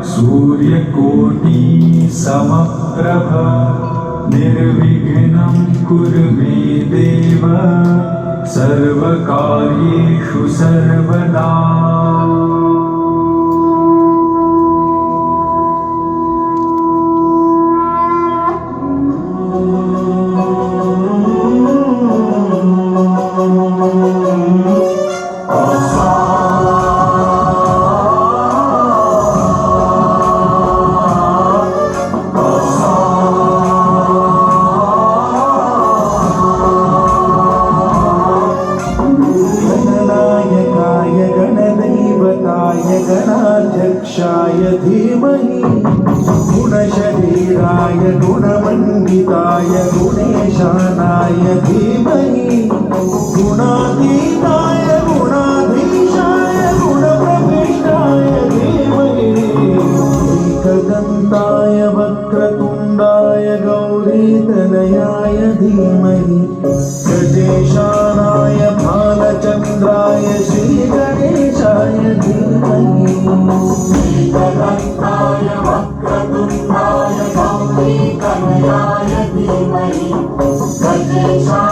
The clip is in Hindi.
सूर्यकोटि समप्रभ निर्विघ्नं कुरु मे देव सर्वकार्येषु सर्वदा। गणाध्यक्षाय धीमहि गुणशरीराय गुणमण्डिताय गुणेशानाय धीमहि गुणातीताय गुणाधीशाय गुणप्रविष्टाय धीमहि एकदन्ताय वक्रतुण्डाय गौरीतनयाय धीमहि गजेशानाय भालचन्द्राय श्रीगणेशाय धीमहि एकदन्ताय वक्रतुण्डाय गौरीतनयाय धीमहि गजेशानाय